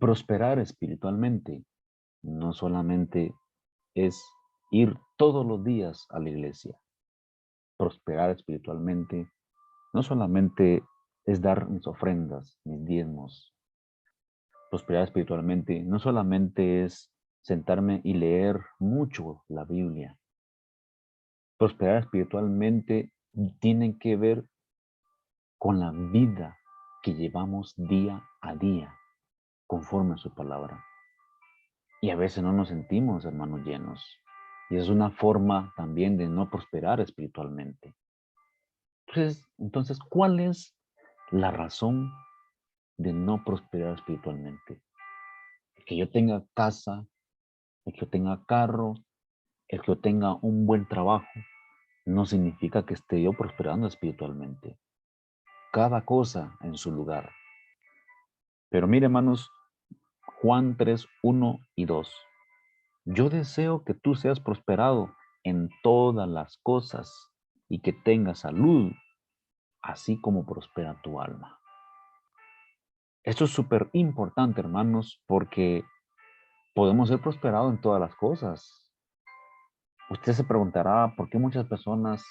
Prosperar espiritualmente no solamente es ir todos los días a la iglesia. Prosperar espiritualmente no solamente es dar mis ofrendas, mis diezmos. Prosperar espiritualmente no solamente es sentarme y leer mucho la Biblia. Prosperar espiritualmente tiene que ver con la vida que llevamos día a día, conforme a su palabra. Y a veces no nos sentimos, hermanos, llenos. Y es una forma también de no prosperar espiritualmente. Entonces, ¿cuál es la razón de no prosperar espiritualmente? El que yo tenga casa, el que yo tenga carro, el que yo tenga un buen trabajo, no significa que esté yo prosperando espiritualmente. Cada cosa en su lugar. Pero mire, hermanos, Juan 3, 1 y 2. Yo deseo que tú seas prosperado en todas las cosas y que tengas salud, así como prospera tu alma. Esto es súper importante, hermanos, porque podemos ser prosperados en todas las cosas. Usted se preguntará por qué muchas personas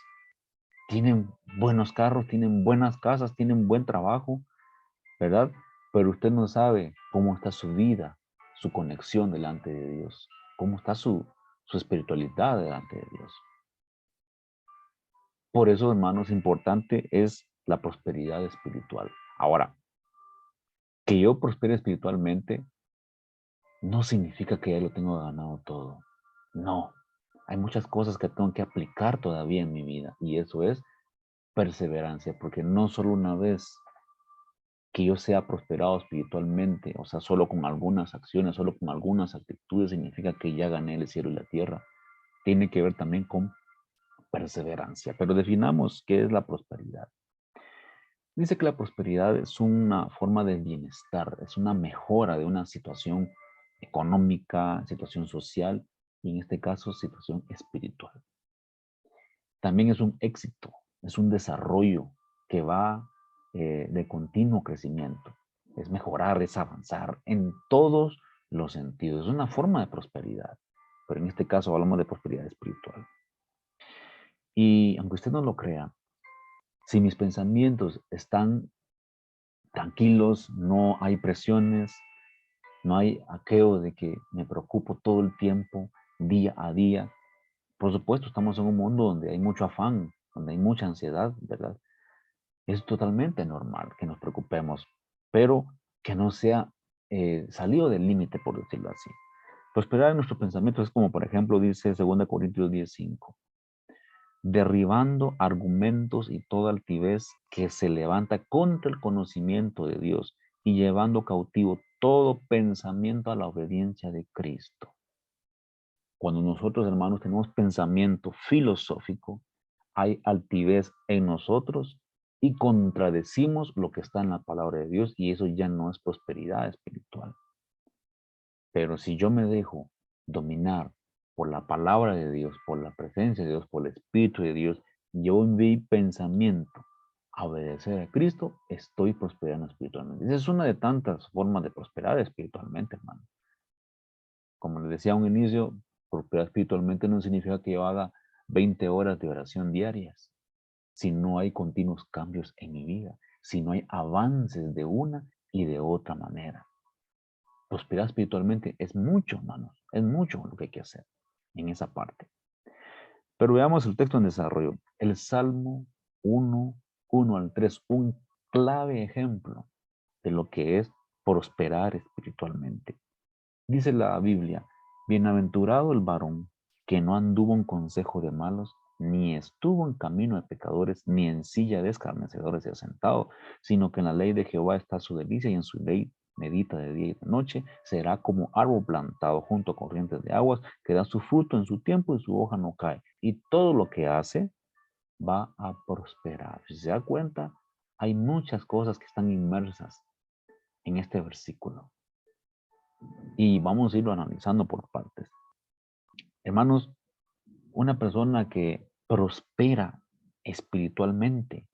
tienen buenos carros, tienen buenas casas, tienen buen trabajo, ¿verdad? Pero usted no sabe cómo está su vida, su conexión delante de Dios, cómo está su espiritualidad delante de Dios. Por eso, hermanos, importante es la prosperidad espiritual. Ahora, que yo prospere espiritualmente no significa que ya lo tengo ganado todo. No, hay muchas cosas que tengo que aplicar todavía en mi vida y eso es perseverancia, porque no solo una vez que yo sea prosperado espiritualmente, o sea, solo con algunas acciones, solo con algunas actitudes, significa que ya gané el cielo y la tierra. Tiene que ver también con perseverancia. Pero definamos qué es la prosperidad. Dice que la prosperidad es una forma de bienestar, es una mejora de una situación económica, situación social y en este caso situación espiritual. También es un éxito, es un desarrollo que va de continuo crecimiento. Es mejorar, es avanzar en todos los sentidos. Es una forma de prosperidad, pero en este caso hablamos de prosperidad espiritual. Y aunque usted no lo crea, si mis pensamientos están tranquilos, no hay presiones, no hay aquello de que me preocupo todo el tiempo, día a día. Por supuesto, estamos en un mundo donde hay mucho afán, donde hay mucha ansiedad, ¿verdad? Es totalmente normal que nos preocupemos, pero que no sea salido del límite, por decirlo así. Prosperar en nuestros pensamientos es como, por ejemplo, dice 2 Corintios 10:5, derribando argumentos y toda altivez que se levanta contra el conocimiento de Dios y llevando cautivo todo pensamiento a la obediencia de Cristo. Cuando nosotros, hermanos, tenemos pensamiento filosófico, hay altivez en nosotros y contradecimos lo que está en la palabra de Dios y eso ya no es prosperidad espiritual. Pero si yo me dejo dominar por la palabra de Dios, por la presencia de Dios, por el Espíritu de Dios, yo en mi pensamiento a obedecer a Cristo, estoy prosperando espiritualmente. Esa es una de tantas formas de prosperar espiritualmente, hermano. Como les decía a un inicio, prosperar espiritualmente no significa que yo haga 20 horas de oración diarias, si no hay continuos cambios en mi vida, si no hay avances de una y de otra manera. Prosperar espiritualmente es mucho, hermanos, es mucho lo que hay que hacer en esa parte. Pero veamos el texto en desarrollo. El Salmo 1, 1 al 3, un clave ejemplo de lo que es prosperar espiritualmente. Dice la Biblia, bienaventurado el varón que no anduvo en consejo de malos, ni estuvo en camino de pecadores, ni en silla de escarnecedores se ha sentado, sino que en la ley de Jehová está su delicia y en su ley medita de día y de noche, será como árbol plantado junto a corrientes de aguas, que da su fruto en su tiempo y su hoja no cae. Y todo lo que hace va a prosperar. Si se da cuenta, hay muchas cosas que están inmersas en este versículo. Y vamos a irlo analizando por partes. Hermanos, una persona que prospera espiritualmente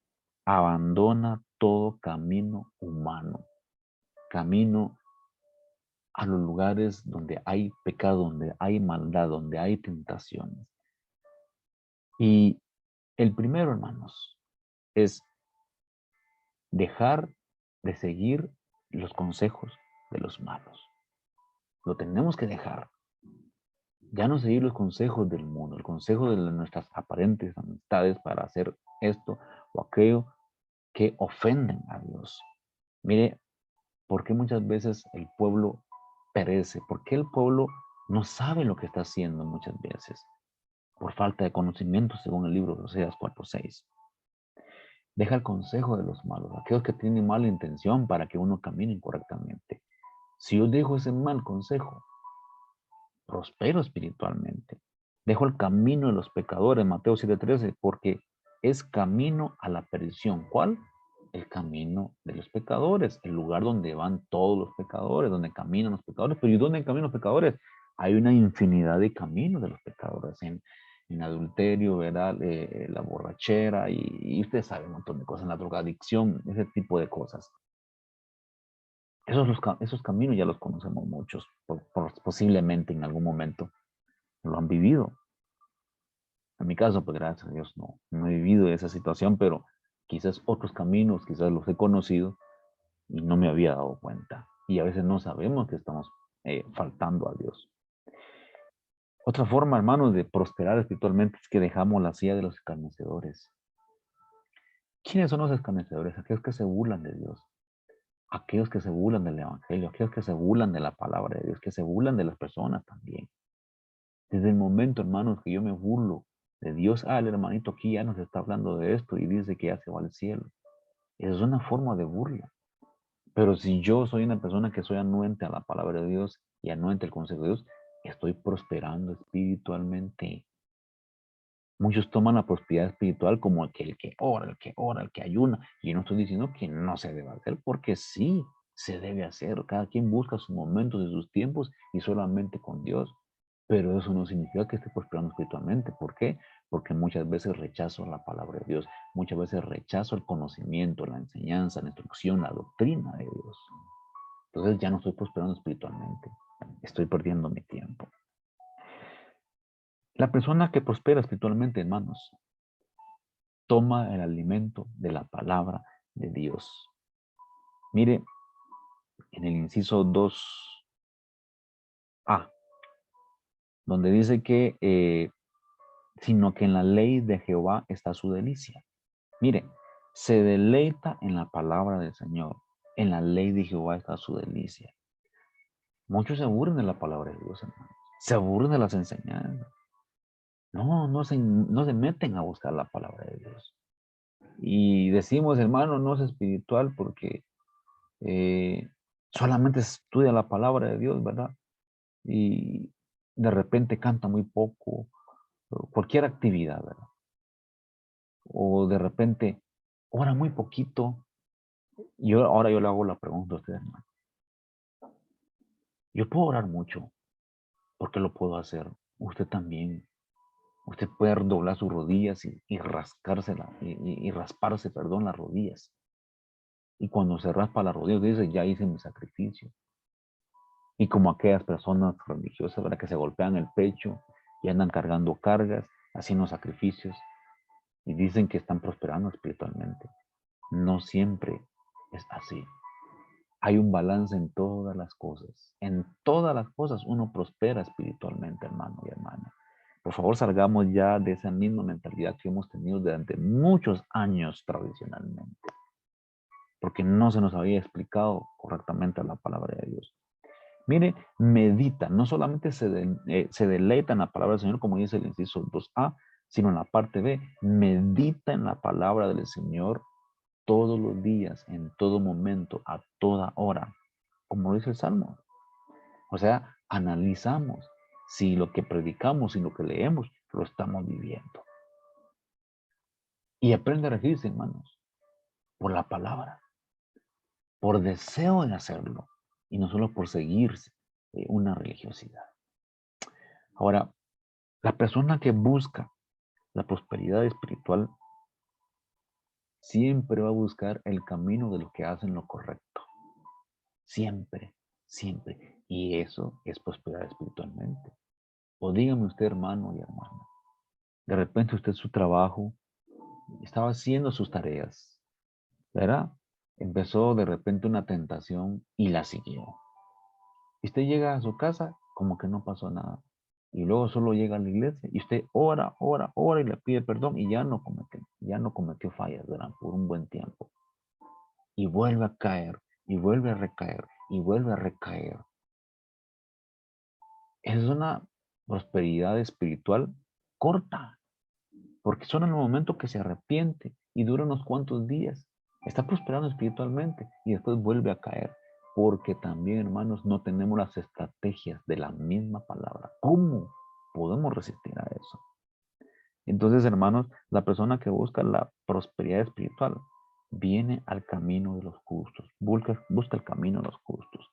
abandona todo camino humano, camino a los lugares donde hay pecado, donde hay maldad, donde hay tentaciones. Y el primero, hermanos, es dejar de seguir los consejos de los malos. Lo tenemos que dejar. Ya no seguir los consejos del mundo, el consejo de nuestras aparentes amistades para hacer esto o aquello que ofenden a Dios. Mire, ¿por qué muchas veces el pueblo perece? ¿Por qué el pueblo no sabe lo que está haciendo muchas veces? Por falta de conocimiento, según el libro de Oseas 4:6. Deja el consejo de los malos, aquellos que tienen mala intención para que uno camine correctamente. Si yo dejo ese mal consejo, prospero espiritualmente. Dejo el camino de los pecadores, Mateo 7:13, porque es camino a la perdición. ¿Cuál? El camino de los pecadores, el lugar donde van todos los pecadores, donde caminan los pecadores. Pero ¿y dónde caminan los pecadores? Hay una infinidad de caminos de los pecadores, en adulterio, ¿verdad? La borrachera, y usted sabe un montón de cosas, en la drogadicción, ese tipo de cosas. Esos caminos ya los conocemos muchos, posiblemente en algún momento lo han vivido. En mi caso, pues gracias a Dios no he vivido esa situación, pero quizás otros caminos, quizás los he conocido y no me había dado cuenta. Y a veces no sabemos que estamos faltando a Dios. Otra forma, hermanos, de prosperar espiritualmente es que dejamos la silla de los escarnecedores. ¿Quiénes son los escarnecedores? Aquellos que se burlan de Dios, aquellos que se burlan del Evangelio, aquellos que se burlan de la palabra de Dios, que se burlan de las personas también. Desde el momento, hermanos, que yo me burlo de Dios, el hermanito aquí ya nos está hablando de esto y dice que ya se va al cielo. Esa es una forma de burla. Pero si yo soy una persona que soy anuente a la palabra de Dios y anuente al consejo de Dios, estoy prosperando espiritualmente. Muchos toman la prosperidad espiritual como el que ora, el que ora, el que ayuna. Y yo no estoy diciendo que no se debe hacer, porque sí se debe hacer. Cada quien busca sus momentos y sus tiempos y solamente con Dios. Pero eso no significa que esté prosperando espiritualmente. ¿Por qué? Porque muchas veces rechazo la palabra de Dios. Muchas veces rechazo el conocimiento, la enseñanza, la instrucción, la doctrina de Dios. Entonces ya no estoy prosperando espiritualmente. Estoy perdiendo mi tiempo. La persona que prospera espiritualmente, hermanos, toma el alimento de la palabra de Dios. Mire, en el inciso 2a, donde dice que, sino que en la ley de Jehová está su delicia. Mire, se deleita en la palabra del Señor. En la ley de Jehová está su delicia. Muchos se aburren de la palabra de Dios, hermanos. Se aburren de las enseñanzas. No se meten a buscar la palabra de Dios. Y decimos, hermano, no es espiritual porque solamente estudia la palabra de Dios, ¿verdad? Y de repente canta muy poco, cualquier actividad, ¿verdad? O de repente ora muy poquito. Ahora yo le hago la pregunta a usted, hermano. Yo puedo orar mucho, porque lo puedo hacer. Usted también. Usted puede doblar sus rodillas y rascársela, y rasparse, perdón, las rodillas. Y cuando se raspa las rodillas, dice, ya hice mi sacrificio. Y como aquellas personas religiosas, ¿verdad? Que se golpean el pecho y andan cargando cargas, haciendo sacrificios y dicen que están prosperando espiritualmente. No siempre es así. Hay un balance en todas las cosas. En todas las cosas uno prospera espiritualmente, hermano y hermana. Por favor, salgamos ya de esa misma mentalidad que hemos tenido durante muchos años tradicionalmente, porque no se nos había explicado correctamente la palabra de Dios. Mire, medita, no solamente se deleita en la palabra del Señor, como dice el inciso 2a, sino en la parte B, medita en la palabra del Señor todos los días, en todo momento, a toda hora, como dice el Salmo. O sea, analizamos si lo que predicamos y lo que leemos lo estamos viviendo. Y aprende a regirse, hermanos, por la palabra, por deseo de hacerlo, y no solo por seguir una religiosidad. Ahora, la persona que busca la prosperidad espiritual siempre va a buscar el camino de los que hacen lo correcto. Siempre, siempre. Y eso es prosperar espiritualmente. O dígame usted, hermano y hermana, de repente usted su trabajo estaba haciendo sus tareas, ¿verdad? Empezó de repente una tentación y la siguió. Y usted llega a su casa como que no pasó nada. Y luego solo llega a la iglesia y usted ora, ora, ora y le pide perdón y ya no cometió fallas, ¿verdad? Por un buen tiempo. Y vuelve a caer, y vuelve a recaer, y vuelve a recaer. Es una prosperidad espiritual corta, porque solo en el momento que se arrepiente y dura unos cuantos días, está prosperando espiritualmente y después vuelve a caer. Porque también, hermanos, no tenemos las estrategias de la misma palabra. ¿Cómo podemos resistir a eso? Entonces, hermanos, la persona que busca la prosperidad espiritual viene al camino de los justos, busca el camino de los justos.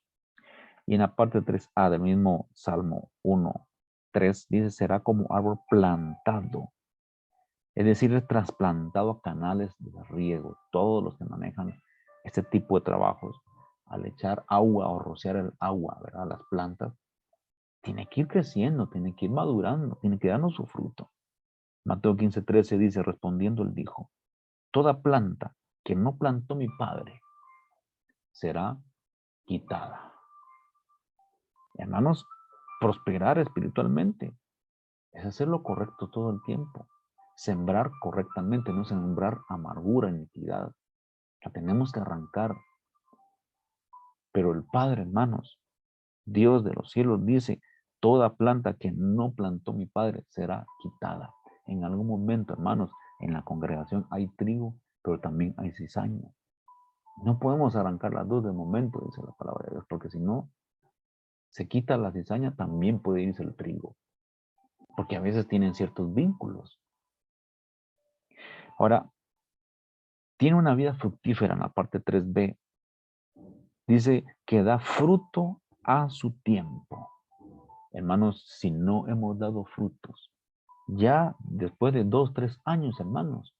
Y en la parte 3a del mismo Salmo 1:3 dice, será como árbol plantado. Es decir, es trasplantado a canales de riego. Todos los que manejan este tipo de trabajos, al echar agua o rociar el agua, ¿verdad? A las plantas, tiene que ir creciendo, tiene que ir madurando, tiene que darnos su fruto. Mateo 15:13 dice, respondiendo él dijo, toda planta que no plantó mi Padre será quitada. Hermanos, prosperar espiritualmente es hacer lo correcto todo el tiempo. Sembrar correctamente, no sembrar amargura, iniquidad. La tenemos que arrancar. Pero el Padre, hermanos, Dios de los cielos dice, toda planta que no plantó mi Padre será quitada. En algún momento, hermanos, en la congregación hay trigo, pero también hay cizaña. No podemos arrancar las dos de momento, dice la palabra de Dios, porque si no, se quita la cizaña, también puede irse el trigo, porque a veces tienen ciertos vínculos. Ahora, tiene una vida fructífera en la parte 3b. Dice que da fruto a su tiempo. Hermanos, si no hemos dado frutos, ya después de 2, 3 años, hermanos,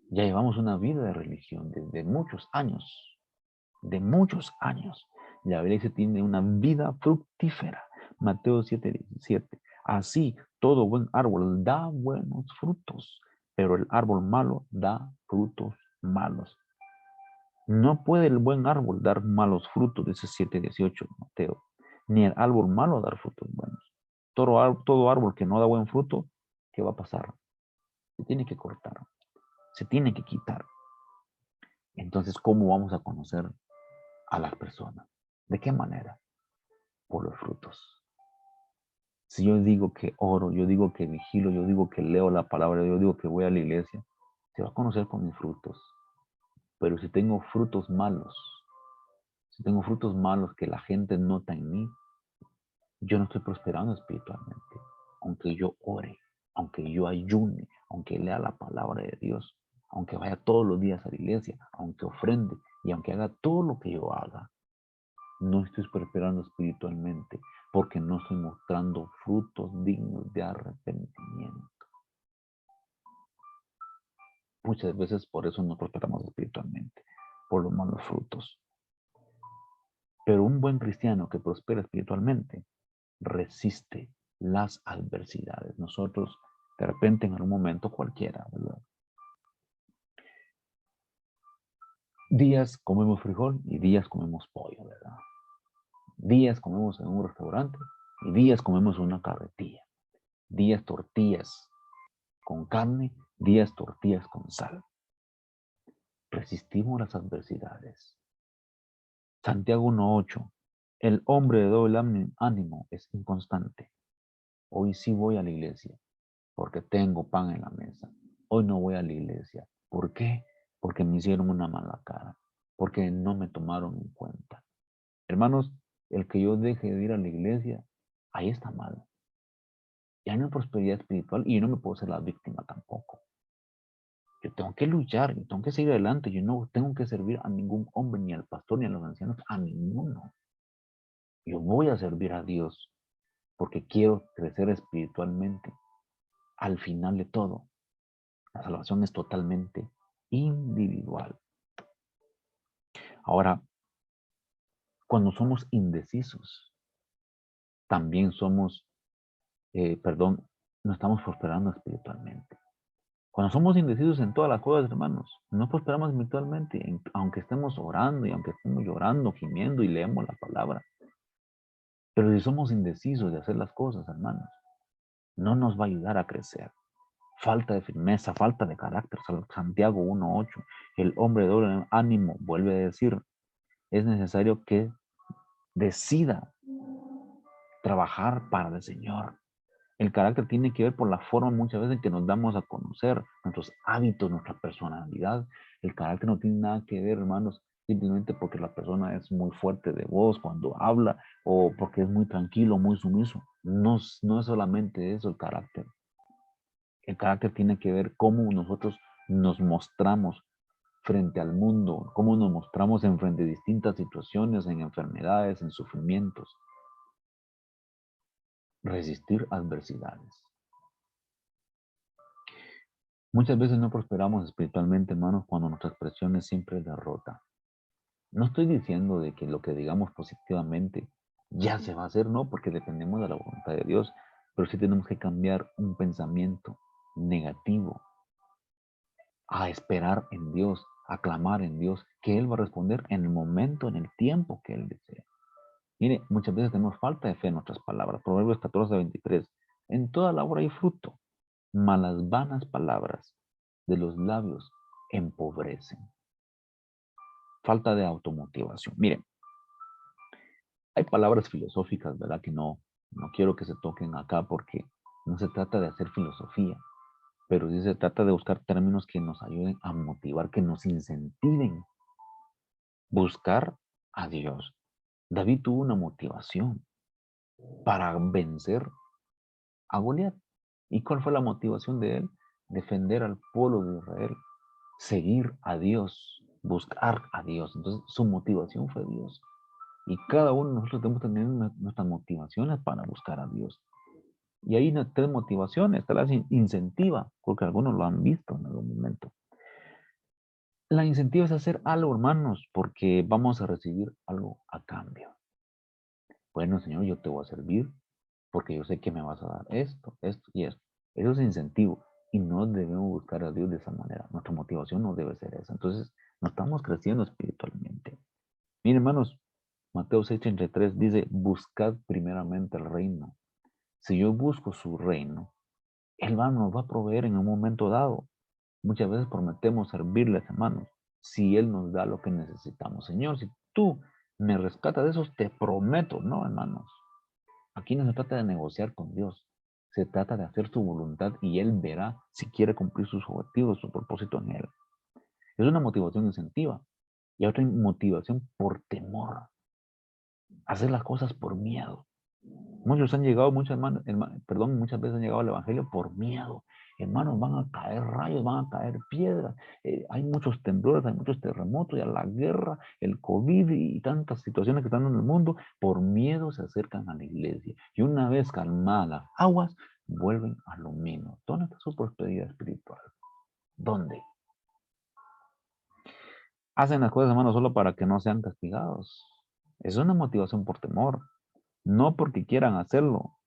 ya llevamos una vida de religión de muchos años, de muchos años. La Biblia dice tiene una vida fructífera. Mateo 7:17. Así, todo buen árbol da buenos frutos, pero el árbol malo da frutos malos. No puede el buen árbol dar malos frutos, dice 7:18 Mateo, ni el árbol malo dar frutos buenos. Todo árbol que no da buen fruto, ¿qué va a pasar? Se tiene que cortar, se tiene que quitar. Entonces, ¿cómo vamos a conocer a las personas? ¿De qué manera? Por los frutos. Si yo digo que oro, yo digo que vigilo, yo digo que leo la palabra, yo digo que voy a la iglesia, se va a conocer por mis frutos. Pero si tengo frutos malos, si tengo frutos malos que la gente nota en mí, yo no estoy prosperando espiritualmente. Aunque yo ore, aunque yo ayune, aunque lea la palabra de Dios, aunque vaya todos los días a la iglesia, aunque ofrende y aunque haga todo lo que yo haga, no estoy prosperando espiritualmente porque no estoy mostrando frutos dignos de arrepentimiento. Muchas veces por eso no prosperamos espiritualmente, por los malos frutos. Pero un buen cristiano que prospera espiritualmente resiste las adversidades. Nosotros, de repente, en algún momento cualquiera, ¿verdad? Días comemos frijol y días comemos pollo, ¿verdad? Días comemos en un restaurante y días comemos en una carretilla. Días tortillas con carne, días tortillas con sal. Resistimos las adversidades. Santiago 1:8. El hombre de doble ánimo es inconstante. Hoy sí voy a la iglesia porque tengo pan en la mesa. Hoy no voy a la iglesia. ¿Por qué? Porque me hicieron una mala cara. Porque no me tomaron en cuenta. Hermanos, el que yo deje de ir a la iglesia, ahí está mal. Ya no hay prosperidad espiritual y yo no me puedo ser la víctima tampoco. Yo tengo que luchar, yo tengo que seguir adelante. Yo no tengo que servir a ningún hombre, ni al pastor, ni a los ancianos, a ninguno. Yo voy a servir a Dios porque quiero crecer espiritualmente. Al final de todo, la salvación es totalmente individual. Ahora, cuando somos indecisos, también somos, no estamos prosperando espiritualmente. Cuando somos indecisos en todas las cosas, hermanos, no prosperamos espiritualmente, aunque estemos orando y aunque estemos llorando, gimiendo y leemos la palabra. Pero si somos indecisos de hacer las cosas, hermanos, no nos va a ayudar a crecer. Falta de firmeza, falta de carácter. Santiago 1:8. El hombre de doble ánimo vuelve a decir, es necesario que decida trabajar para el Señor. El carácter tiene que ver por la forma muchas veces en que nos damos a conocer, nuestros hábitos, nuestra personalidad. El carácter no tiene nada que ver, hermanos, simplemente porque la persona es muy fuerte de voz cuando habla o porque es muy tranquilo, muy sumiso. No, no es solamente eso el carácter. El carácter tiene que ver cómo nosotros nos mostramos frente al mundo, cómo nos mostramos en frente a distintas situaciones, en enfermedades, en sufrimientos. Resistir adversidades. Muchas veces no prosperamos espiritualmente, hermanos, cuando nuestra expresión es siempre derrota. No estoy diciendo de que lo que digamos positivamente ya se va a hacer, no, porque dependemos de la voluntad de Dios, pero sí tenemos que cambiar un pensamiento negativo a esperar en Dios, a clamar en Dios, que Él va a responder en el momento, en el tiempo que Él desea. Mire, muchas veces tenemos falta de fe en nuestras palabras. Proverbios 14:23. En toda labor hay fruto, mas las vanas palabras de los labios empobrecen. Falta de automotivación. Miren, hay palabras filosóficas, ¿verdad? Que no quiero que se toquen acá porque no se trata de hacer filosofía, pero sí se trata de buscar términos que nos ayuden a motivar, que nos incentiven. Buscar a Dios. David tuvo una motivación para vencer a Goliat. ¿Y cuál fue la motivación de él? Defender al pueblo de Israel, seguir a Dios, buscar a Dios. Entonces su motivación fue Dios. Y cada uno de nosotros debemos tener nuestras motivaciones para buscar a Dios. Y hay unas tres motivaciones. Está la incentiva, porque algunos lo han visto en algún momento. La incentiva es hacer algo, hermanos, porque vamos a recibir algo a cambio. Bueno, Señor, yo te voy a servir porque yo sé que me vas a dar esto, esto y esto. Eso es incentivo y no debemos buscar a Dios de esa manera. Nuestra motivación no debe ser esa. Entonces, no estamos creciendo espiritualmente. Miren, hermanos, Mateo 6:33 dice, buscad primeramente el reino. Si yo busco su reino, Él nos va a proveer en un momento dado. Muchas veces prometemos servirles, hermanos, si Él nos da lo que necesitamos. Señor, si tú me rescatas de esos, te prometo, no, hermanos. Aquí no se trata de negociar con Dios. Se trata de hacer su voluntad y Él verá si quiere cumplir sus objetivos, su propósito en Él. Es una motivación incentiva. Y otra motivación por temor. Hacer las cosas por miedo. Muchos han llegado, muchas veces han llegado al Evangelio por miedo. Hermanos, van a caer rayos, van a caer piedras. Hay muchos temblores, hay muchos terremotos, ya la guerra, el COVID y tantas situaciones que están en el mundo. Por miedo se acercan a la iglesia. Y una vez calmadas las aguas, vuelven a lo mismo. ¿Dónde está su prosperidad espiritual? ¿Dónde? Hacen las cosas, hermanos, solo para que no sean castigados. Es una motivación por temor, no porque quieran hacerlo.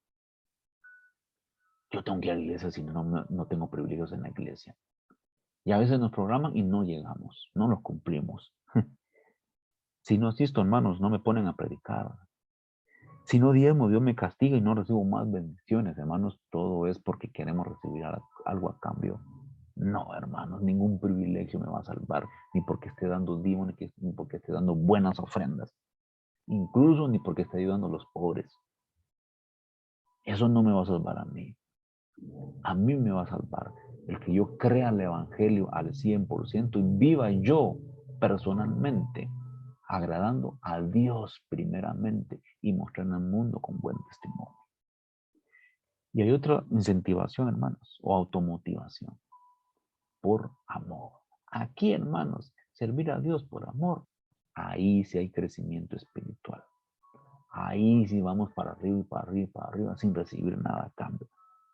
Yo tengo que ir a la iglesia si no tengo privilegios en la iglesia. Y a veces nos programan y no llegamos, no los cumplimos. Si no asisto, hermanos, no me ponen a predicar. Si no diezmo, Dios me castiga y no recibo más bendiciones, hermanos. Todo es porque queremos recibir algo a cambio. No, hermanos, ningún privilegio me va a salvar, ni porque esté dando diezmo, ni porque esté dando buenas ofrendas. Incluso ni porque esté ayudando a los pobres. Eso no me va a salvar a mí. A mí me va a salvar el que yo crea el Evangelio al 100% y viva yo personalmente, agradando a Dios primeramente y mostrando al mundo con buen testimonio. Y hay otra incentivación, hermanos, o automotivación, por amor. Aquí, hermanos, servir a Dios por amor, ahí sí hay crecimiento espiritual. Ahí sí vamos para arriba y para arriba y para arriba sin recibir nada a cambio.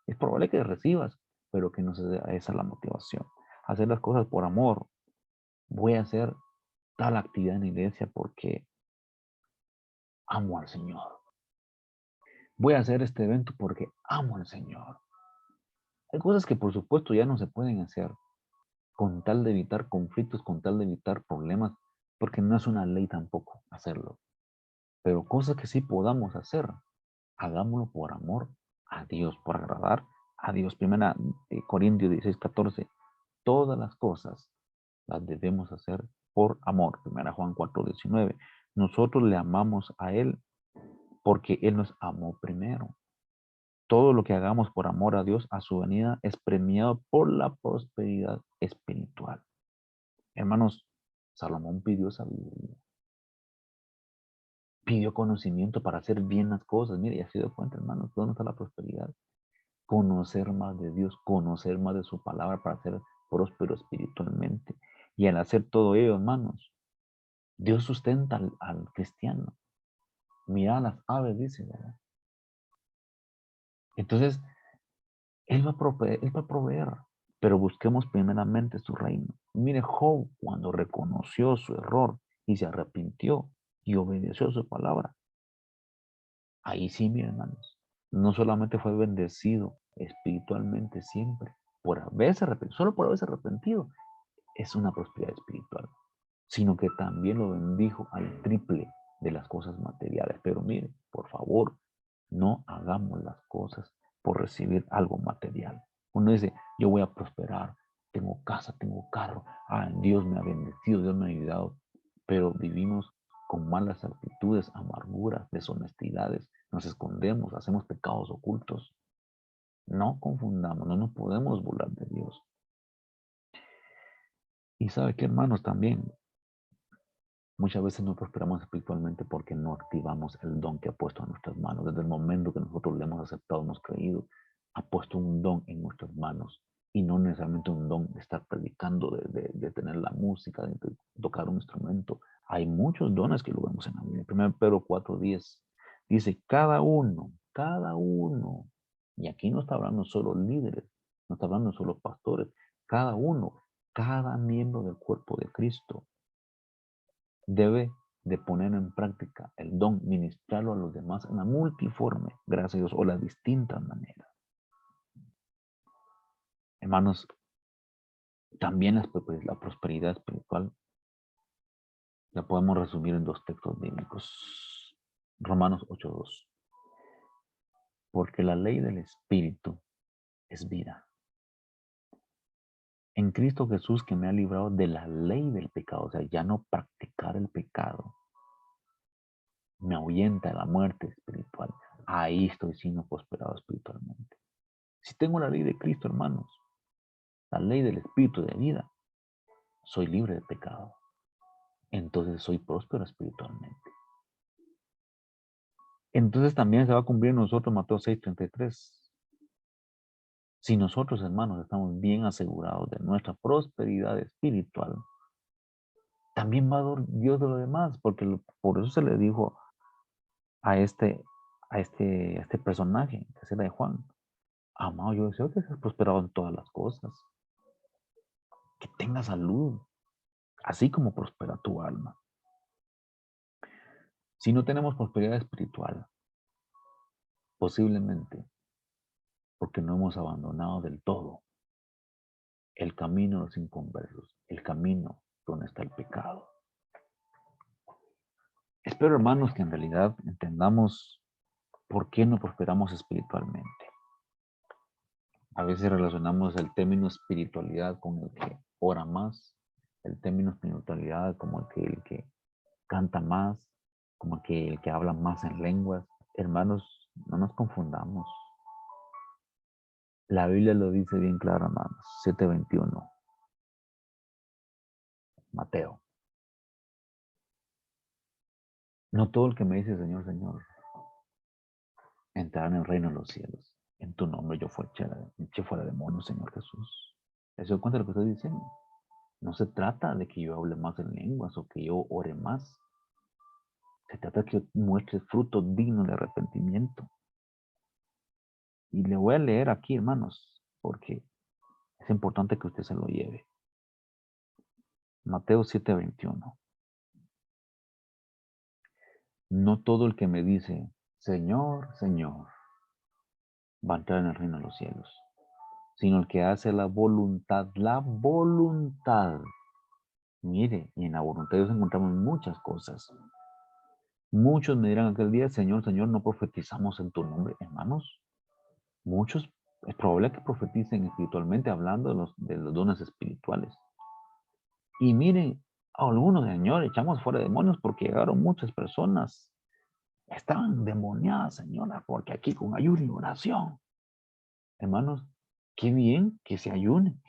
Es probable que recibas, pero que no sea esa la motivación. Hacer las cosas por amor. Voy a hacer tal actividad en la iglesia porque amo al Señor. Voy a hacer este evento porque amo al Señor. Hay cosas que por supuesto ya no se pueden hacer con tal de evitar conflictos, con tal de evitar problemas, porque no es una ley tampoco hacerlo. Pero cosas que sí podamos hacer, hagámoslo por amor a Dios, por agradar a Dios. Primera Corintios 16:14. Todas las cosas las debemos hacer por amor. Primera Juan 4:19. Nosotros le amamos a Él porque Él nos amó primero. Todo lo que hagamos por amor a Dios, a su venida, es premiado por la prosperidad espiritual. Hermanos, Salomón pidió sabiduría, pidió conocimiento para hacer bien las cosas. Mire, ya se dio cuenta, hermanos, ¿dónde está la prosperidad? Conocer más de Dios, conocer más de su palabra para ser próspero espiritualmente. Y al hacer todo ello, hermanos, Dios sustenta al cristiano. Mira las aves, dice, ¿verdad? Entonces, Él va a proveer, pero busquemos primeramente su reino. Mire, Job, cuando reconoció su error y se arrepintió y obedeció su palabra, ahí sí, mis hermanos, no solamente fue bendecido espiritualmente siempre, por haberse arrepentido, solo por haberse arrepentido, es una prosperidad espiritual, sino que también lo bendijo al triple de las cosas materiales. Pero mire, por favor, no hagamos las cosas por recibir algo material. Uno dice, yo voy a prosperar, tengo casa, tengo carro, Dios me ha bendecido, Dios me ha ayudado, pero vivimos con malas actitudes, amarguras, deshonestidades, nos escondemos, hacemos pecados ocultos. No confundamos, no nos podemos burlar de Dios. Y sabe que, hermanos, también muchas veces no prosperamos espiritualmente porque no activamos el don que ha puesto en nuestras manos. Desde el momento que nosotros le hemos aceptado, hemos creído, ha puesto un don en nuestras manos. Y no necesariamente un don de estar predicando, de tener la música, de tocar un instrumento. Hay muchos dones que lo vemos en la Biblia. 1 Pedro 4:10 dice, cada uno, y aquí no está hablando solo líderes, no está hablando solo pastores, cada uno, cada miembro del cuerpo de Cristo debe de poner en práctica el don, ministrarlo a los demás en la multiforme, gracias a Dios, o las distintas maneras. Hermanos, también la prosperidad espiritual la podemos resumir en dos textos bíblicos. Romanos 8:2. Porque la ley del Espíritu es vida. En Cristo Jesús que me ha librado de la ley del pecado, o sea, ya no practicar el pecado, me ahuyenta de la muerte espiritual. Ahí estoy siendo prosperado espiritualmente. Si tengo la ley de Cristo, hermanos, la ley del Espíritu de vida, soy libre de pecado. Entonces soy próspero espiritualmente. Entonces también se va a cumplir en nosotros Mateo 6:33. Si nosotros, hermanos, estamos bien asegurados de nuestra prosperidad espiritual, también va a dar Dios de lo demás, porque por eso se le dijo a este personaje, que es el de Juan, amado, yo deseo que seas prosperado en todas las cosas, que tengas salud, así como prospera tu alma. Si no tenemos prosperidad espiritual, posiblemente porque no hemos abandonado del todo el camino de los inconversos, el camino donde está el pecado. Espero, hermanos, que en realidad entendamos por qué no prosperamos espiritualmente. A veces relacionamos el término espiritualidad con el que ora más, el término espiritualidad como el que canta más, como el que habla más en lenguas. Hermanos, no nos confundamos. La Biblia lo dice bien claro, hermanos. 7:21. Mateo. No todo el que me dice Señor, Señor, entrará en el reino de los cielos. En tu nombre yo eché fuera demonios, Señor Jesús. ¿Se da cuenta de lo que estoy diciendo? No se trata de que yo hable más en lenguas o que yo ore más. Se trata de que yo muestre fruto digno de arrepentimiento. Y le voy a leer aquí, hermanos, porque es importante que usted se lo lleve. Mateo 7:21. No todo el que me dice, Señor, Señor, va a entrar en el reino de los cielos, sino el que hace la voluntad, la voluntad. Mire, y en la voluntad de Dios encontramos muchas cosas. Muchos me dirán aquel día, Señor, Señor, no profetizamos en tu nombre, hermanos. Muchos, es probable que profeticen espiritualmente hablando de los dones espirituales. Y miren, algunos, Señor, echamos fuera demonios porque llegaron muchas personas. Estaban demoniadas, Señora, porque aquí con ayuno y oración. Hermanos, qué bien que se ayune,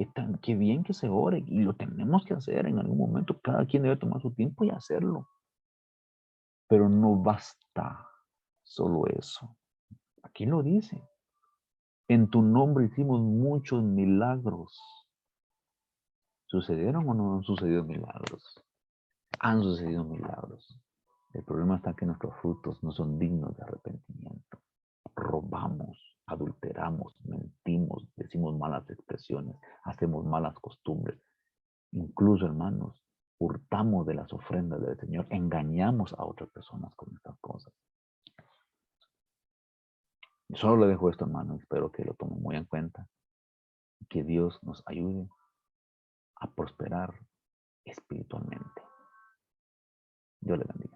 qué bien que se ore, y lo tenemos que hacer en algún momento. Cada quien debe tomar su tiempo y hacerlo. Pero no basta solo eso. Aquí lo dice. En tu nombre hicimos muchos milagros. ¿Sucedieron o no han sucedido milagros? Han sucedido milagros. El problema está que nuestros frutos no son dignos de arrepentimiento. Robamos, adulteramos, mentimos, decimos malas expresiones, hacemos malas costumbres. Incluso, hermanos, hurtamos de las ofrendas del Señor, engañamos a otras personas con estas cosas. Y solo le dejo esto, hermano, espero que lo tomen muy en cuenta. Que Dios nos ayude a prosperar espiritualmente. Dios le bendiga.